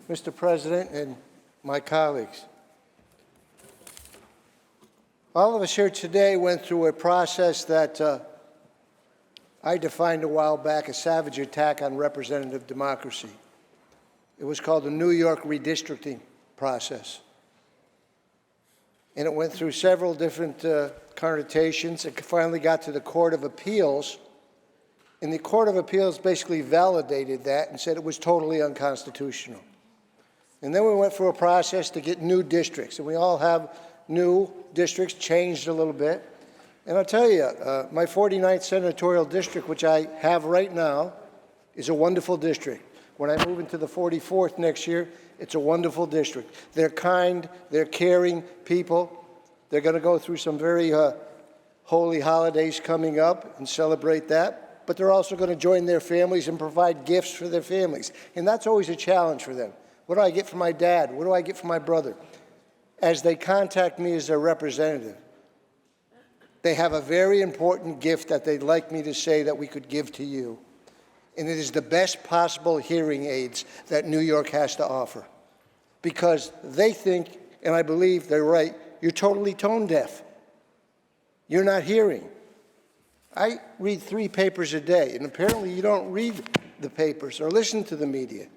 Mr. President, and my colleagues. All of us here today went through a process that I defined a while back, a savage attack on representative democracy. It was called the New York redistricting process. And it went through several different connotations. It finally got to the Court of Appeals, and the Court of Appeals basically validated that and said it was totally unconstitutional. And then we went through a process to get new districts, and we all have new districts, changed a little bit. And I'll tell you, my 49th senatorial district, which I have right now, is a wonderful district. When I move into the 44th next year, it's a wonderful district. They're kind, they're caring people. They're going to go through some very holy holidays coming up and celebrate that. But they're also going to join their families and provide gifts for their families. And that's always a challenge for them. What do I get from my dad? What do I get from my brother? As they contact me as their representative, they have a very important gift that they'd like me to say that we could give to you. And it is the best possible hearing aids that New York has to offer. Because they think, and I believe they're right, you're totally tone deaf. You're not hearing. I read 3 papers a day, and apparently you don't read the papers or listen to the media,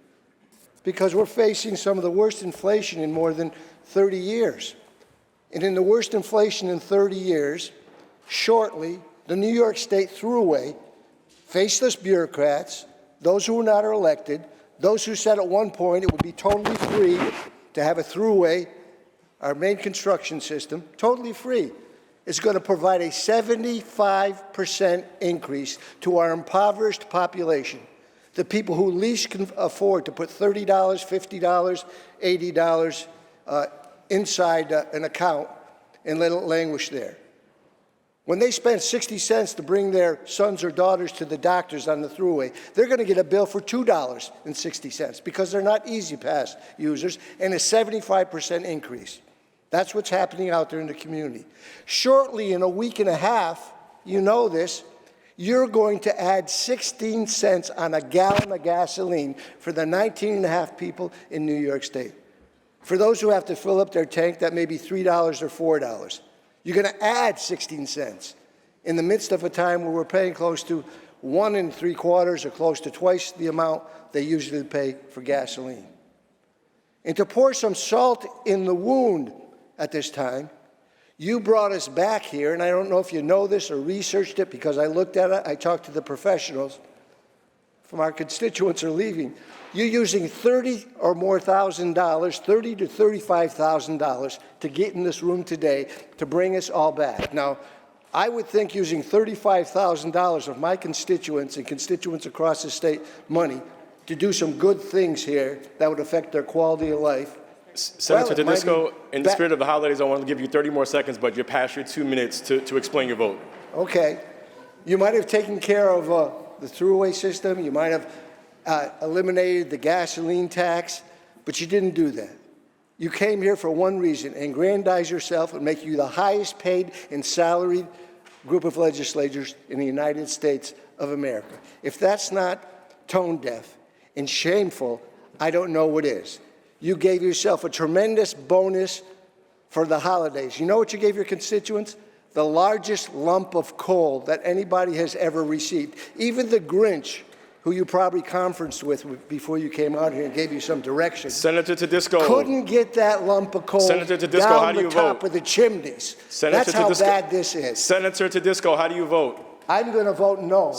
because we're facing some of the worst inflation in more than 30 years. And in the worst inflation in 30 years, shortly, the New York State Thruway, faceless bureaucrats, those who were not elected, those who said at one point it would be totally free to have a Thruway, our main construction system, totally free, is going to provide a 75% increase to our impoverished population, the people who least can afford to put $30, $50, $80 inside an account and let it languish there. When they spend 60 cents to bring their sons or daughters to the doctors on the Thruway, they're going to get a bill for $2.60 because they're not Easy Pass users, and a 75% increase. That's what's happening out there in the community. Shortly, in a week and a half, you know this, you're going to add 16 cents on a gallon of gasoline for the 19.5 people in New York State. For those who have to fill up their tank, that may be $3 or $4. You're going to add 16 cents in the midst of a time where we're paying close to 1 3/4 or close to twice the amount they usually pay for gasoline. And to pour some salt in the wound at this time, you brought us back here, and I don't know if you know this or researched it because I looked at it, I talked to the professionals from our constituents are leaving. You're using $30,000 or more, $30,000 to $35,000 to get in this room today to bring us all back. Now, I would think using $35,000 of my constituents and constituents across the state money to do some good things here that would affect their quality of life. Senator Tedisco, in the spirit of the holidays, I want to give you 30 more seconds, but you're past your 2 minutes to explain your vote. Okay. You might have taken care of the Thruway system. You might have eliminated the gasoline tax, but you didn't do that. You came here for one reason, aggrandize yourself and make you the highest paid and salaried group of legislators in the United States of America. If that's not tone deaf and shameful, I don't know what is. You gave yourself a tremendous bonus for the holidays. You know what you gave your constituents? The largest lump of coal that anybody has ever received. Even the Grinch, who you probably conferenced with before you came out here and gave you some direction. Senator Tedisco. Couldn't get that lump of coal Senator Tedisco, down how do you the top vote? of the chimneys. Senator That's how Tedisco, bad this is. Senator Tedisco, how do you vote? I'm going to vote no.